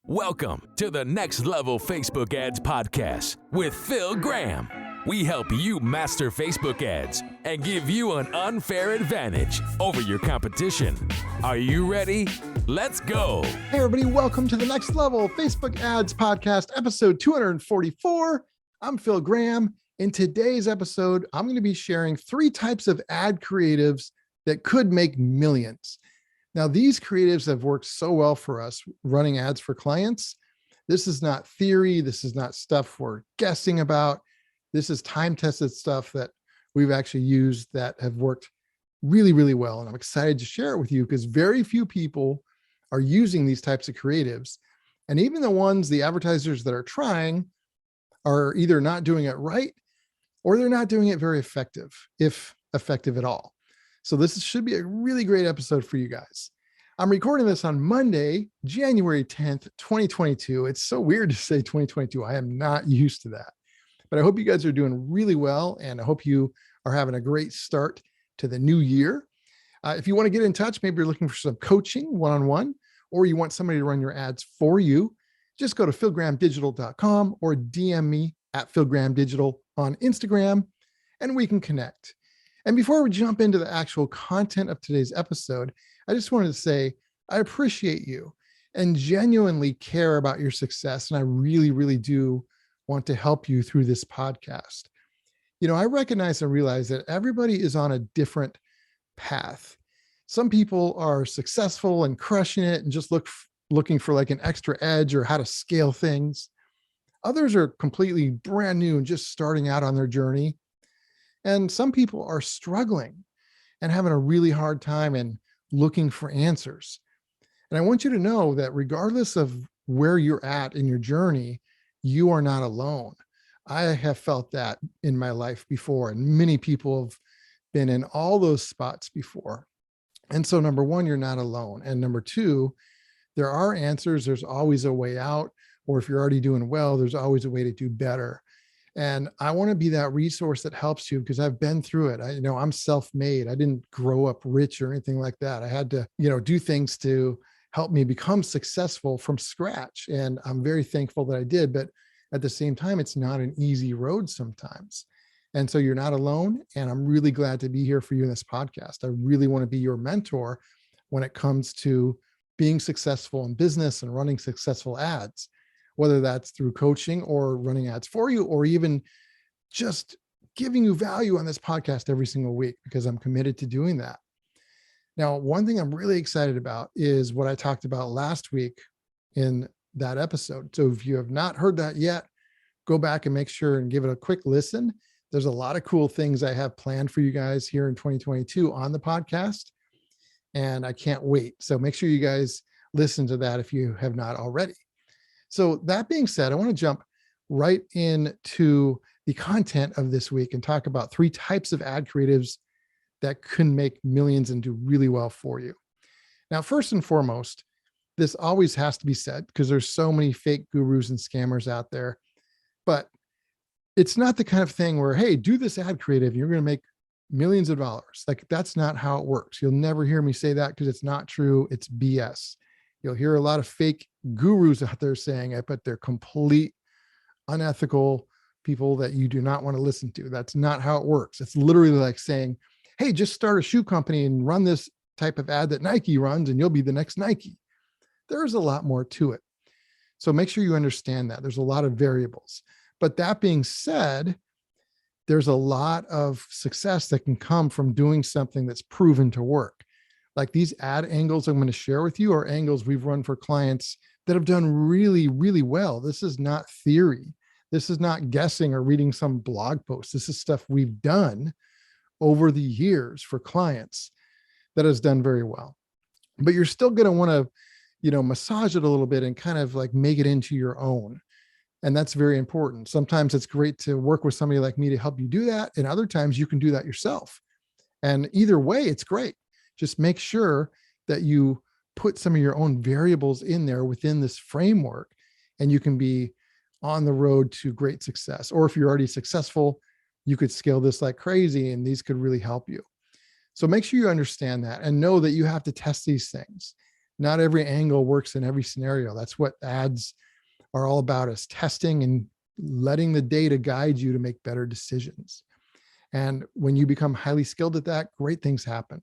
Welcome to the Next Level Facebook Ads Podcast with Phil Graham. We help you master Facebook ads and give you an unfair advantage over your competition. Are you ready? Let's go. Hey, everybody. Welcome to the Next Level Facebook Ads Podcast, episode 244. I'm Phil Graham. In today's episode, I'm going to be sharing 3 types of ad creatives that could make millions. Now, these creatives have worked so well for us running ads for clients. This is not theory. This is not stuff we're guessing about. This is time-tested stuff that we've actually used that have worked really, really well. And I'm excited to share it with you because very few people are using these types of creatives. And even the advertisers that are trying are either not doing it right or they're not doing it very effective, if effective at all. So this should be a really great episode for you guys. I'm recording this on Monday, January 10th, 2022. It's so weird to say 2022. I am not used to that. But I hope you guys are doing really well, and I hope you are having a great start to the new year. If you want to get in touch, maybe you're looking for some coaching one-on-one, or you want somebody to run your ads for you, just go to philgrahamdigital.com or DM me at philgrahamdigital on Instagram, and we can connect. And before we jump into the actual content of today's episode, I just wanted to say I appreciate you and genuinely care about your success. And I really, really do want to help you through this podcast. You know, I recognize and realize that everybody is on a different path. Some people are successful and crushing it and just looking for like an extra edge or how to scale things. Others are completely brand new and just starting out on their journey. And some people are struggling and having a really hard time and looking for answers. And I want you to know that regardless of where you're at in your journey, you are not alone. I have felt that in my life before, and many people have been in all those spots before. And so number one, you're not alone. And number two, there are answers. There's always a way out. Or if you're already doing well, there's always a way to do better. And I want to be that resource that helps you because I've been through it. I'm self-made. I didn't grow up rich or anything like that. I had to, do things to help me become successful from scratch. And I'm very thankful that I did. But at the same time, it's not an easy road sometimes. And so you're not alone. And I'm really glad to be here for you in this podcast. I really want to be your mentor when it comes to being successful in business and running successful ads, whether that's through coaching or running ads for you, or even just giving you value on this podcast every single week, because I'm committed to doing that. Now, one thing I'm really excited about is what I talked about last week in that episode. So if you have not heard that yet, go back and make sure and give it a quick listen. There's a lot of cool things I have planned for you guys here in 2022 on the podcast, and I can't wait. So make sure you guys listen to that if you have not already. So that being said, I want to jump right into the content of this week and talk about 3 types of ad creatives that can make millions and do really well for you. Now, first and foremost, this always has to be said because there's so many fake gurus and scammers out there, but it's not the kind of thing where, hey, do this ad creative, you're going to make millions of dollars. Like, that's not how it works. You'll never hear me say that because it's not true. It's BS. You'll hear a lot of fake gurus out there saying it, but they're complete unethical people that you do not want to listen to. That's not how it works. It's literally like saying, hey, just start a shoe company and run this type of ad that Nike runs and you'll be the next Nike. There's a lot more to it. So make sure you understand that. There's a lot of variables. But that being said, there's a lot of success that can come from doing something that's proven to work. Like these ad angles I'm going to share with you are angles we've run for clients that have done really, really well. This is not theory. This is not guessing or reading some blog post. This is stuff we've done over the years for clients that has done very well. But you're still going to want to, massage it a little bit and kind of like make it into your own. And that's very important. Sometimes it's great to work with somebody like me to help you do that. And other times you can do that yourself. And either way, it's great. Just make sure that you put some of your own variables in there within this framework, and you can be on the road to great success. Or if you're already successful, you could scale this like crazy, and these could really help you. So make sure you understand that and know that you have to test these things. Not every angle works in every scenario. That's what ads are all about, is testing and letting the data guide you to make better decisions. And when you become highly skilled at that, great things happen.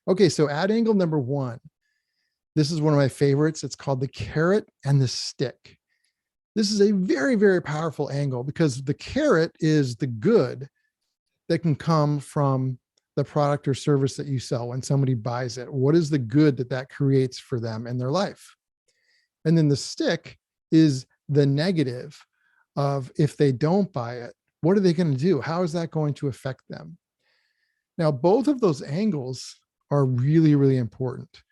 Okay, so ad angle number one. This is one of my favorites. It's called the carrot and the stick. This is a very, very powerful angle because the carrot is the good that can come from the product or service that you sell when somebody buys it. What is the good that that creates for them in their life? And then the stick is the negative of, if they don't buy it, what are they going to do? How is that going to affect them? Now, both of those angles are really, really important.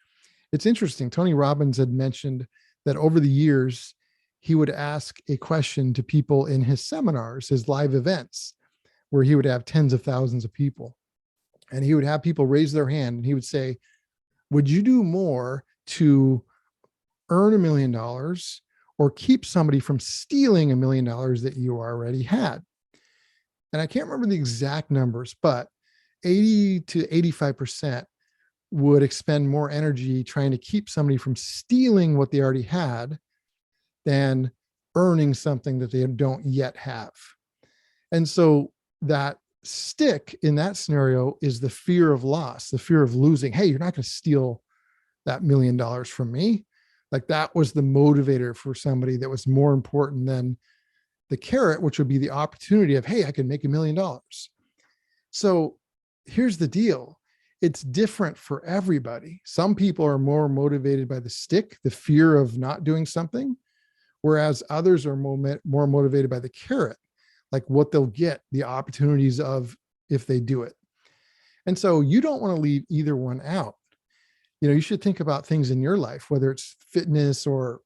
It's interesting. Tony Robbins had mentioned that over the years, he would ask a question to people in his seminars, his live events, where he would have tens of thousands of people. And he would have people raise their hand and he would say, would you do more to earn $1 million or keep somebody from stealing $1 million that you already had? And I can't remember the exact numbers, but 80 to 85% would expend more energy trying to keep somebody from stealing what they already had than earning something that they don't yet have. And so that stick in that scenario is the fear of loss, the fear of losing. Hey, you're not going to steal that $1 million from me. Like, that was the motivator for somebody that was more important than the carrot, which would be the opportunity of, hey, I can make $1 million. So here's the deal. It's different for everybody. Some people are more motivated by the stick, the fear of not doing something, whereas others are more motivated by the carrot, like what they'll get, the opportunities of if they do it. And so you don't want to leave either one out. You should think about things in your life, whether it's fitness or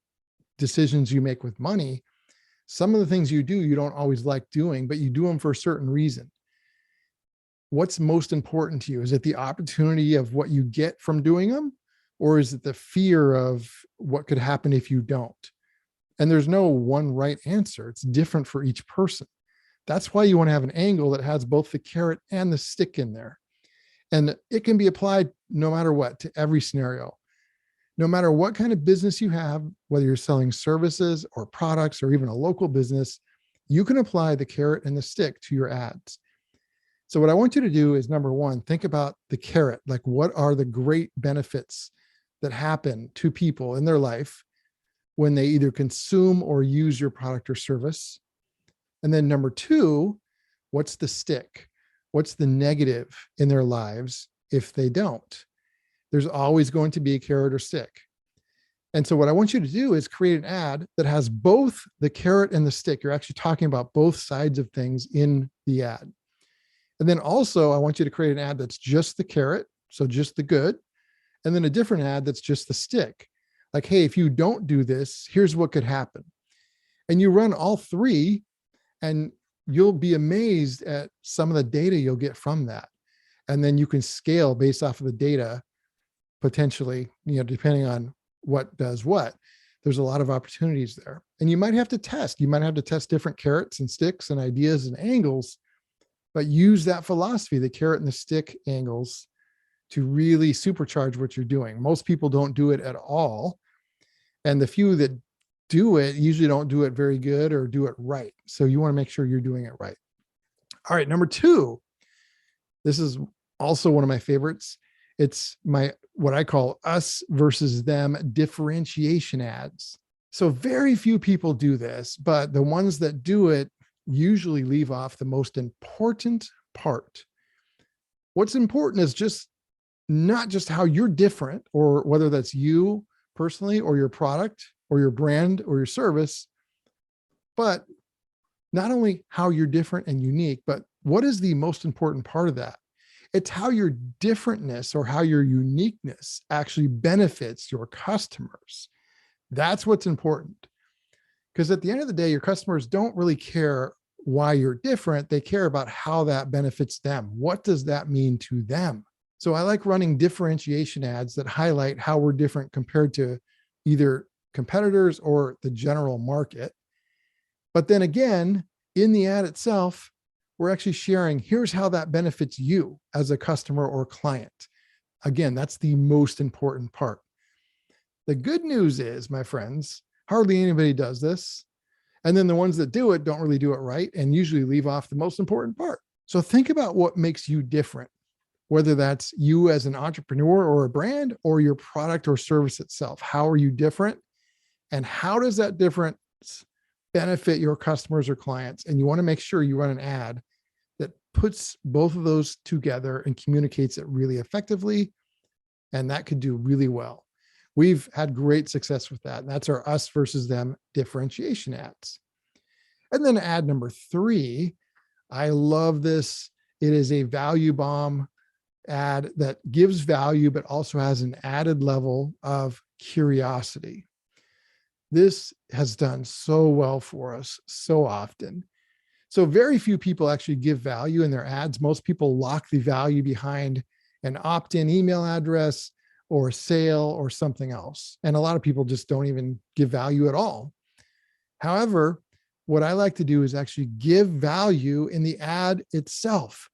decisions you make with money. Some of the things you do, you don't always like doing, but you do them for a certain reason. What's most important to you? Is it the opportunity of what you get from doing them? Or is it the fear of what could happen if you don't? And there's no one right answer. It's different for each person. That's why you want to have an angle that has both the carrot and the stick in there. And it can be applied no matter what, to every scenario. No matter what kind of business you have, whether you're selling services or products or even a local business, you can apply the carrot and the stick to your ads. So what I want you to do is, number one, think about the carrot. Like, what are the great benefits that happen to people in their life when they either consume or use your product or service? And then number two, what's the stick? What's the negative in their lives if they don't? There's always going to be a carrot or stick. And so what I want you to do is create an ad that has both the carrot and the stick. You're actually talking about both sides of things in the ad. And then also, I want you to create an ad that's just the carrot, so just the good, and then a different ad that's just the stick. Like, hey, if you don't do this, here's what could happen. And you run all three, and you'll be amazed at some of the data you'll get from that. And then you can scale based off of the data, potentially, depending on what does what. There's a lot of opportunities there. And you might have to test. You might have to test different carrots and sticks and ideas and angles, but use that philosophy, the carrot and the stick angles, to really supercharge what you're doing. Most people don't do it at all. And the few that do it usually don't do it very good or do it right. So you want to make sure you're doing it right. All right, number two. This is also one of my favorites. It's what I call us versus them differentiation ads. So very few people do this, but the ones that do it usually leave off the most important part. What's important is not just how you're different, or whether that's you personally or your product or your brand or your service, but not only how you're different and unique, but what is the most important part of that? It's how your differentness or how your uniqueness actually benefits your customers. That's what's important. Because at the end of the day, your customers don't really care why you're different. They care about how that benefits them. What does that mean to them? So I like running differentiation ads that highlight how we're different compared to either competitors or the general market. But then again, in the ad itself, we're actually sharing, here's how that benefits you as a customer or client. Again, that's the most important part. The good news is, my friends, hardly anybody does this. And then the ones that do it don't really do it right and usually leave off the most important part. So think about what makes you different, whether that's you as an entrepreneur or a brand or your product or service itself. How are you different? And how does that difference benefit your customers or clients? And you want to make sure you run an ad that puts both of those together and communicates it really effectively. And that could do really well. We've had great success with that. And that's our us versus them differentiation ads. And then ad number 3, I love this. It is a value bomb ad that gives value, but also has an added level of curiosity. This has done so well for us so often. So very few people actually give value in their ads. Most people lock the value behind an opt-in email address or a sale or something else. And a lot of people just don't even give value at all. However, what I like to do is actually give value in the ad itself.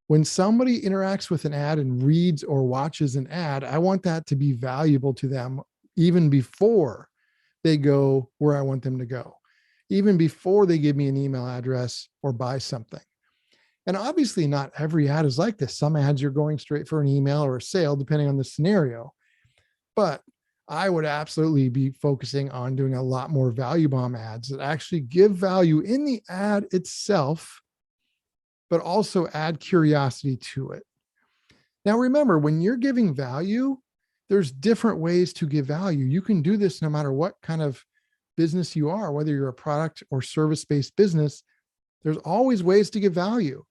When somebody interacts with an ad and reads or watches an ad, I want that to be valuable to them even before they go where I want them to go, even before they give me an email address or buy something. And obviously not every ad is like this. Some ads you're going straight for an email or a sale, depending on the scenario. But I would absolutely be focusing on doing a lot more value bomb ads that actually give value in the ad itself, but also add curiosity to it. Now, remember, when you're giving value, there's different ways to give value. You can do this no matter what kind of business you are, whether you're a product or service-based business, there's always ways to give value.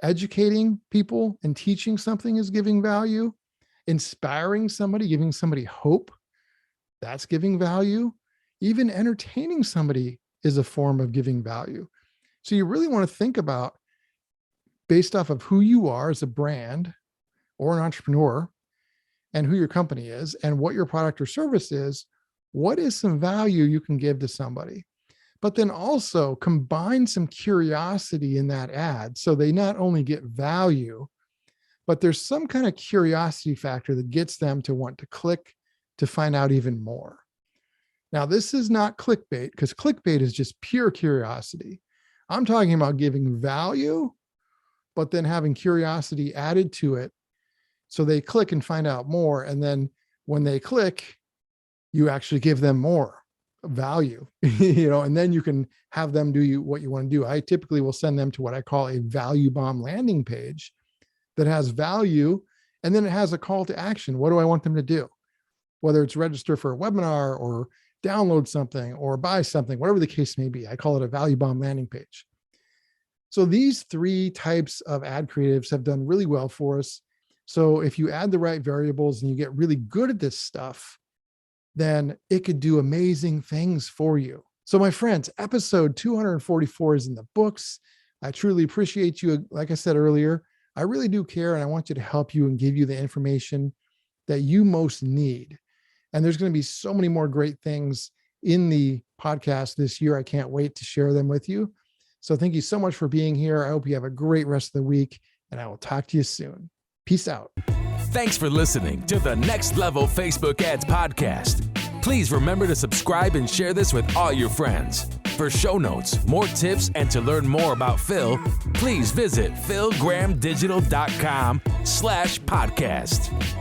Educating people and teaching something is giving value. Inspiring somebody, giving somebody hope, that's giving value. Even entertaining somebody is a form of giving value. So you really want to think about, based off of who you are as a brand or an entrepreneur and who your company is and what your product or service is, what is some value you can give to somebody? But then also combine some curiosity in that ad. So they not only get value, but there's some kind of curiosity factor that gets them to want to click to find out even more. Now, this is not clickbait, because clickbait is just pure curiosity. I'm talking about giving value, but then having curiosity added to it. So they click and find out more. And then when they click, you actually give them more value, and then you can have them do what you want to do. I typically will send them to what I call a value bomb landing page that has value. And then it has a call to action. What do I want them to do? Whether it's register for a webinar or download something or buy something, whatever the case may be, I call it a value bomb landing page. So these 3 types of ad creatives have done really well for us. So if you add the right variables and you get really good at this stuff, then it could do amazing things for you. So my friends, episode 244 is in the books. I truly appreciate you. Like I said earlier, I really do care, and I want you to help you and give you the information that you most need. And there's going to be so many more great things in the podcast this year. I can't wait to share them with you. So thank you so much for being here. I hope you have a great rest of the week, and I will talk to you soon. Peace out. Thanks for listening to the Next Level Facebook Ads Podcast. Please remember to subscribe and share this with all your friends. For show notes, more tips, and to learn more about Phil, please visit philgrahamdigital.com/podcast.